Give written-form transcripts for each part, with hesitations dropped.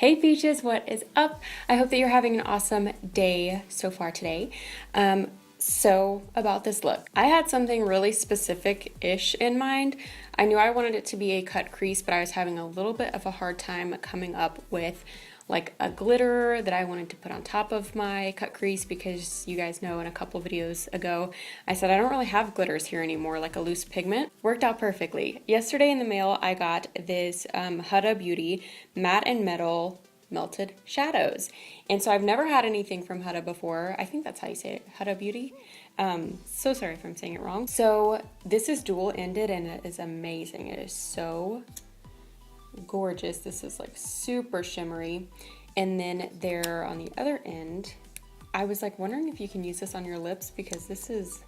Hey Peaches, what is up? I hope that you're having an awesome day so far today. So about this look, I had something really specific-ish in mind. I knew I wanted it to be a cut crease, but I was having a little bit of a hard time coming up with like a glitter that I wanted to put on top of my cut crease because you guys know in a couple videos ago I said I don't really have glitters here anymore, like a loose pigment. Worked out perfectly. Yesterday in the mail I got this Huda Beauty Matte and Metal Melted Shadows. And so I've never had anything from Huda before. I think that's how you say it, Huda Beauty. So sorry if I'm saying it wrong. So this is dual ended and it is amazing. It is so gorgeous. This is like super shimmery. And then there on the other end, I was like wondering if you can use this on your lips because this is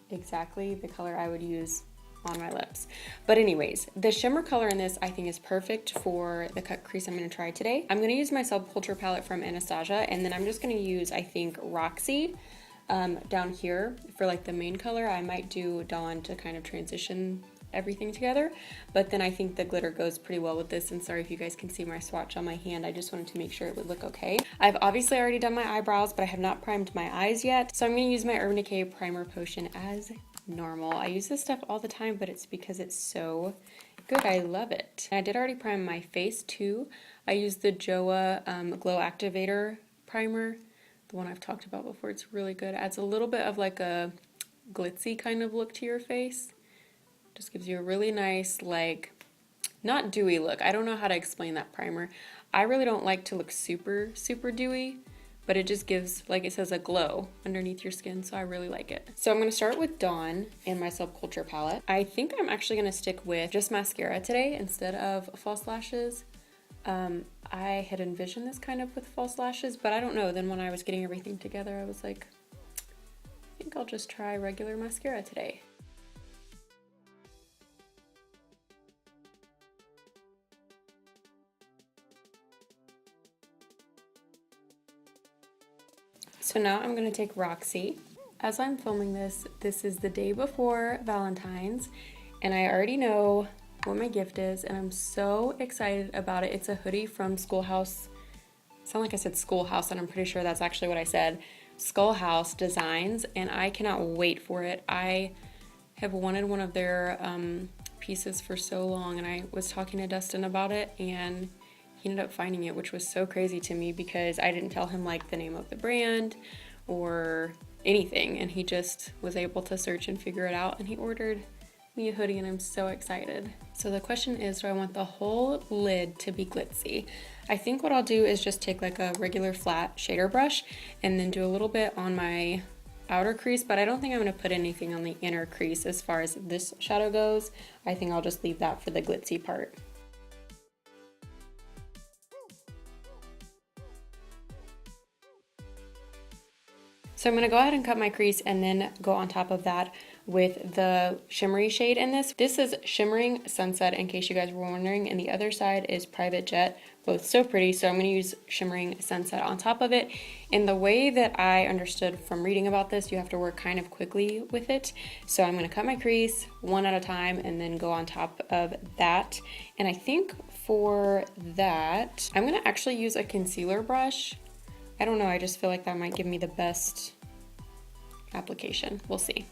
exactly the color I would use on my lips. But anyways, the shimmer color in this I think is perfect for the cut crease I'm going to try today. I'm going to use my Subculture palette from Anastasia, and then I'm just going to use, I think, Roxy down here for like the main color. I might do Dawn to kind of transition everything together, but then I think the glitter goes pretty well with this. And sorry if you guys can see my swatch on my hand, I just wanted to make sure it would look okay. I've obviously already done my eyebrows, but I have not primed my eyes yet, so I'm going to use my Urban Decay primer potion as normal. I use this stuff all the time, but it's because it's so good. I love it. And I did already prime my face too. I used the Joa Glow Activator primer, the one I've talked about before. It's really good. It adds a little bit of like a glitzy kind of look to your face. Just gives you a really nice, like, not dewy look. I don't know how to explain that primer. I really don't like to look super dewy, but it just gives, like it says, a glow underneath your skin, so I really like it. So I'm going to start with Dawn in my Subculture palette. I think I'm actually going to stick with just mascara today instead of false lashes. I had envisioned this kind of with false lashes, but I don't know. Then when I was getting everything together, I was like, I think I'll just try regular mascara today. So now I'm going to take Roxy. As I'm filming this, this is the day before Valentine's, and I already know what my gift is, and I'm so excited about it. It's a hoodie from Schoolhouse. Sound like I said Schoolhouse, and I'm pretty sure that's actually what I said. Schoolhouse Designs, and I cannot wait for it. I have wanted one of their pieces for so long, and I was talking to Dustin about it, and he ended up finding it, which was so crazy to me because I didn't tell him like the name of the brand or anything, and he just was able to search and figure it out, and he ordered me a hoodie, and I'm so excited. So the question is, do I want the whole lid to be glitzy? I think what I'll do is just take like a regular flat shader brush and then do a little bit on my outer crease, but I don't think I'm going to put anything on the inner crease as far as this shadow goes. I think I'll just leave that for the glitzy part. So I'm going to go ahead and cut my crease and then go on top of that with the shimmery shade in this. This is Shimmering Sunset, in case you guys were wondering, and the other side is Private Jet. Both so pretty, so I'm going to use Shimmering Sunset on top of it. And the way that I understood from reading about this, you have to work kind of quickly with it. So I'm going to cut my crease one at a time and then go on top of that. And I think for that, I'm going to actually use a concealer brush. I don't know, I just feel like that might give me the best application. We'll see.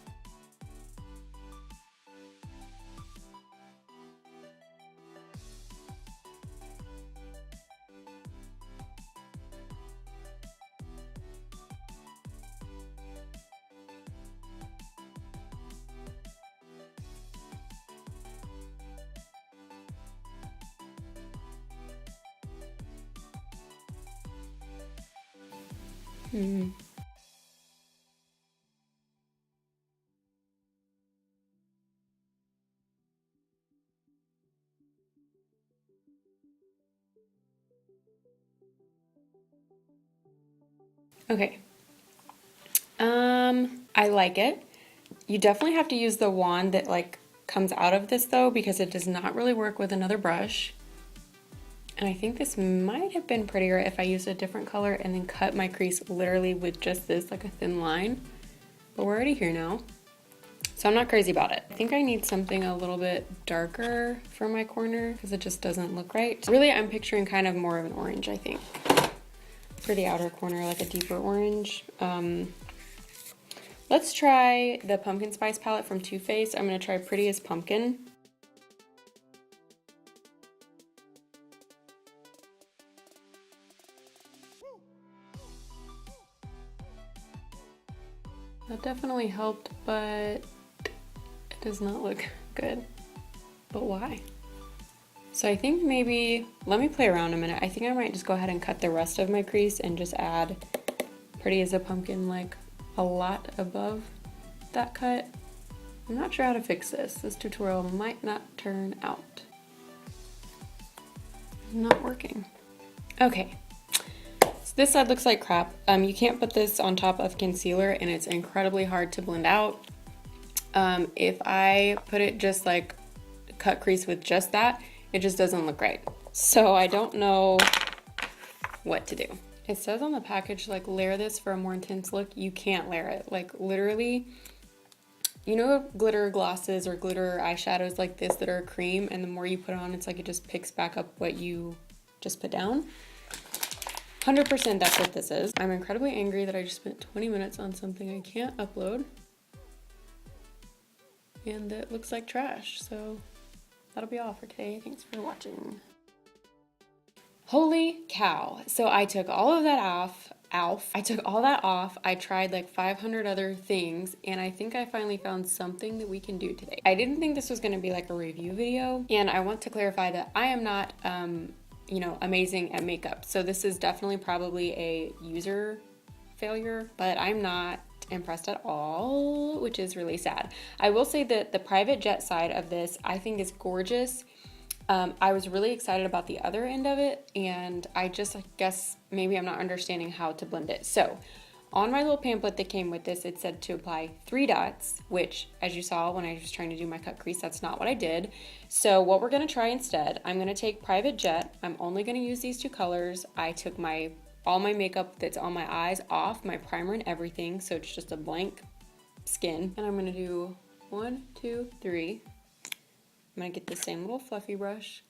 Okay. I like it. You definitely have to use the wand that like comes out of this though, because it does not really work with another brush. And I think this might have been prettier if I used a different color and then cut my crease literally with just this, like a thin line. But we're already here now. So I'm not crazy about it. I think I need something a little bit darker for my corner because it just doesn't look right. Really, I'm picturing kind of more of an orange, I think, for the outer corner, like a deeper orange. Let's try the Pumpkin Spice palette from Too Faced. I'm gonna try Prettiest Pumpkin. That definitely helped, but it does not look good. But why? So I think maybe, let me play around a minute. I think I might just go ahead and cut the rest of my crease and just add Pretty as a Pumpkin like a lot above that cut. I'm not sure how to fix this. This tutorial might not turn out. Not working. Okay. So this side looks like crap. You can't put this on top of concealer and it's incredibly hard to blend out. If I put it just like cut crease with just that, it just doesn't look right. So I don't know what to do. It says on the package, like, layer this for a more intense look. You can't layer it. Like, literally, you know glitter glosses or glitter eyeshadows like this that are cream, and the more you put on, it's like it just picks back up what you just put down? 100% that's what this is. I'm incredibly angry that I just spent 20 minutes on something I can't upload. And it looks like trash, so that'll be all for today. Thanks for watching. Holy cow. So I took all of that off. I took all that off. I tried like 500 other things, and I think I finally found something that we can do today. I didn't think this was going to be like a review video, and I want to clarify that I am not you know, amazing at makeup. So this is definitely probably a user failure, but I'm not impressed at all, which is really sad. I will say that the private jet side of this I think is gorgeous. I was really excited about the other end of it, and I guess maybe I'm not understanding how to blend it. So on my little pamphlet that came with this, it said to apply 3 dots, which, as you saw when I was trying to do my cut crease, that's not what I did. So what we're gonna try instead, I'm gonna take Private Jet. I'm only gonna use these 2 colors. I took all my makeup that's on my eyes off, my primer and everything, so it's just a blank skin. And I'm gonna do 1, 2, 3. I'm gonna get the same little fluffy brush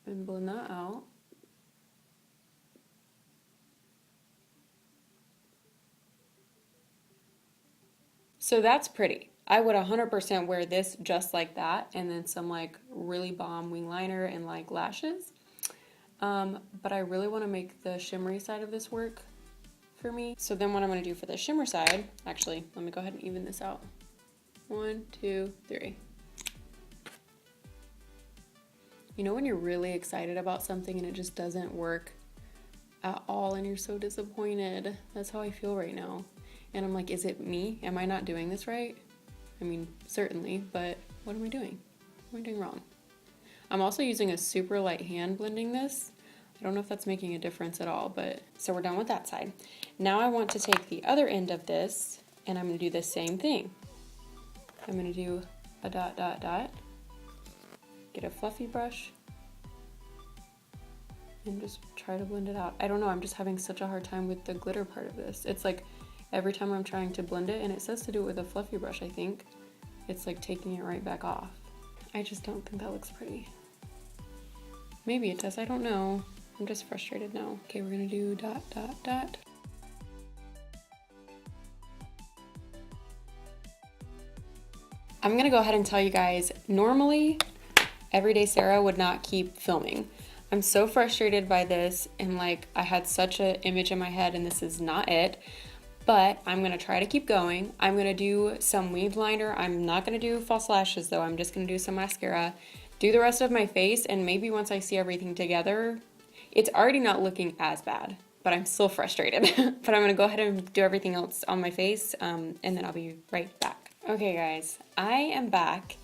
and blend that out. So that's pretty. I would 100% wear this just like that, and then some like really bomb wing liner and like lashes. But I really want to make the shimmery side of this work for me. So then what I'm gonna do for the shimmer side, actually, let me go ahead and even this out. 1, 2, 3. You know when you're really excited about something and it just doesn't work at all and you're so disappointed? That's how I feel right now. And I'm like, is it me? Am I not doing this right? I mean, certainly, but what am I doing? What am I doing wrong? I'm also using a super light hand blending this. I don't know if that's making a difference at all, but so we're done with that side. Now I want to take the other end of this and I'm gonna do the same thing. I'm gonna do a dot, dot, dot. Get a fluffy brush and just try to blend it out. I don't know, I'm just having such a hard time with the glitter part of this. It's like every time I'm trying to blend it, and it says to do it with a fluffy brush, I think, it's like taking it right back off. I just don't think that looks pretty. Maybe it does, I don't know. I'm just frustrated now. Okay, we're gonna do dot, dot, dot. I'm gonna go ahead and tell you guys, normally, Everyday Sarah would not keep filming. I'm so frustrated by this, and like I had such an image in my head and this is not it, but I'm gonna try to keep going. I'm gonna do some winged liner. I'm not gonna do false lashes though. I'm just gonna do some mascara, do the rest of my face, and maybe once I see everything together, it's already not looking as bad, but I'm still frustrated. But I'm gonna go ahead and do everything else on my face, and then I'll be right back. Okay guys, I am back.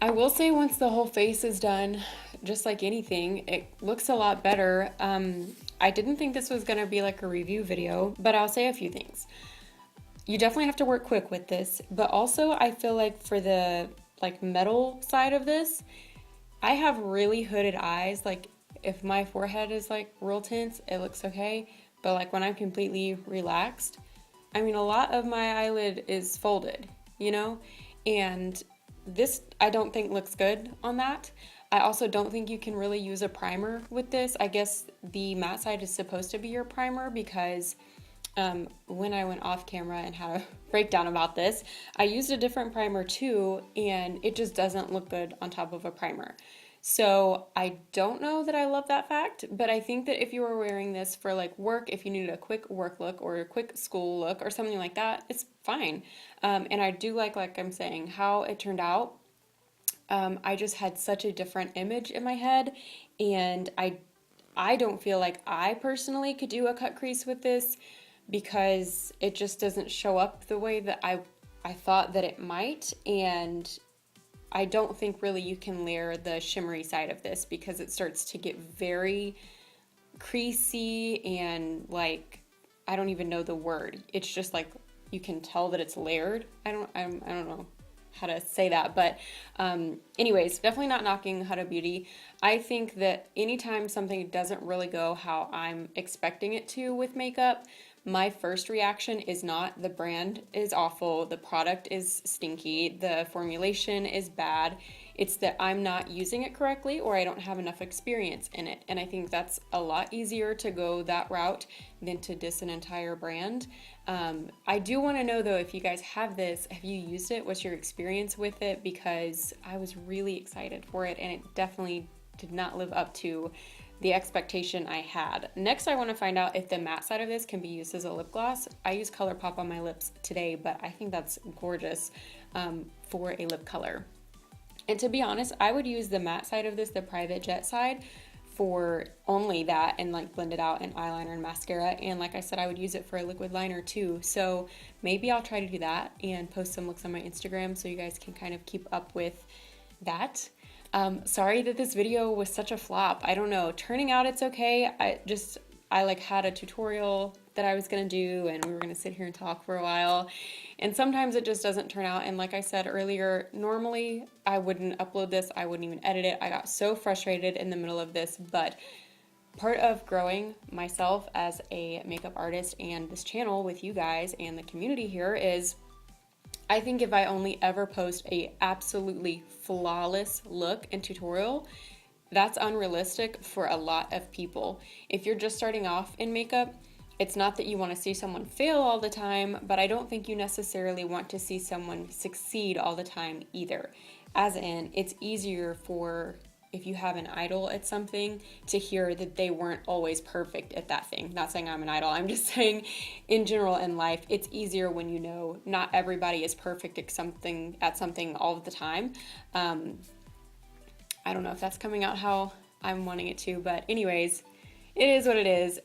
I will say once the whole face is done, just like anything, it looks a lot better. I didn't think this was gonna be like a review video, but I'll say a few things. You definitely have to work quick with this, but also I feel like for the like metal side of this, I have really hooded eyes. Like if my forehead is like real tense, it looks okay. But like when I'm completely relaxed, I mean, a lot of my eyelid is folded, you know, and this I don't think looks good on that. I also don't think you can really use a primer with this. I guess the matte side is supposed to be your primer because when I went off camera and had a breakdown about this, I used a different primer too, and it just doesn't look good on top of a primer. So I don't know that I love that fact, but I think that if you were wearing this for like work, if you needed a quick work look or a quick school look or something like that, it's fine. And I do like I'm saying, how it turned out. I just had such a different image in my head, and I don't feel like I personally could do a cut crease with this because it just doesn't show up the way that I thought that it might, and I don't think really you can layer the shimmery side of this because it starts to get very creasy and like I don't even know the word. It's just like you can tell that it's layered. I don't know how to say that, but anyways, definitely not knocking Huda Beauty. I think that anytime something doesn't really go how I'm expecting it to with makeup, my first reaction is not the brand is awful, the product is stinky, the formulation is bad. It's that I'm not using it correctly or I don't have enough experience in it. And I think that's a lot easier to go that route than to diss an entire brand. I do want to know though, if you guys have this, have you used it? What's your experience with it? Because I was really excited for it and it definitely did not live up to the expectation I had. Next, I want to find out if the matte side of this can be used as a lip gloss. I use ColourPop on my lips today, but I think that's gorgeous for a lip color. And to be honest, I would use the matte side of this, the Private Jet side, for only that and like blend it out in eyeliner and mascara. And like I said, I would use it for a liquid liner too. So maybe I'll try to do that and post some looks on my Instagram so you guys can kind of keep up with that. Sorry that this video was such a flop. I don't know, turning out it's okay. I like had a tutorial that I was gonna do and we were gonna sit here and talk for a while. And sometimes it just doesn't turn out. And like I said earlier, normally I wouldn't upload this. I wouldn't even edit it. I got so frustrated in the middle of this, but part of growing myself as a makeup artist and this channel with you guys and the community here is I think if I only ever post a absolutely flawless look and tutorial, that's unrealistic for a lot of people. If you're just starting off in makeup, it's not that you want to see someone fail all the time, but I don't think you necessarily want to see someone succeed all the time either. As in, it's easier for if you have an idol at something to hear that they weren't always perfect at that thing. Not saying I'm an idol, I'm just saying in general in life, it's easier when you know not everybody is perfect at something all the time. I don't know if that's coming out how I'm wanting it to, but anyways, it is what it is.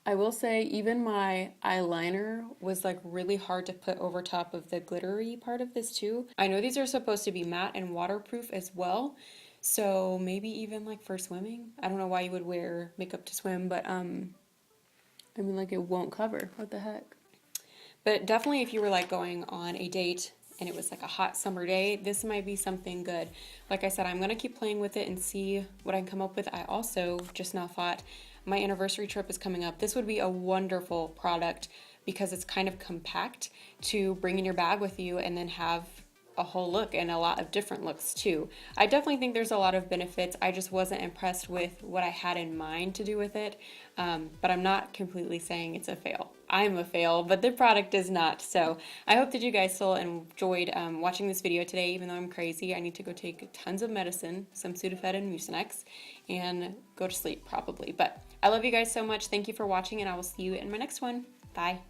I will say even my eyeliner was like really hard to put over top of the glittery part of this too. I know these are supposed to be matte and waterproof as well, so maybe even like for swimming. I don't know why you would wear makeup to swim, but I mean like it won't cover. What the heck? But definitely if you were like going on a date and it was like a hot summer day, this might be something good. Like I said, I'm gonna keep playing with it and see what I can come up with. I also just now thought my anniversary trip is coming up. This would be a wonderful product because it's kind of compact to bring in your bag with you and then have a whole look and a lot of different looks too. I definitely think there's a lot of benefits. I just wasn't impressed with what I had in mind to do with it, but I'm not completely saying it's a fail. I'm a fail, but the product is not. So I hope that you guys still enjoyed watching this video today, even though I'm crazy. I need to go take tons of medicine, some Sudafed and Mucinex, and go to sleep probably. But I love you guys so much. Thank you for watching, and I will see you in my next one. Bye.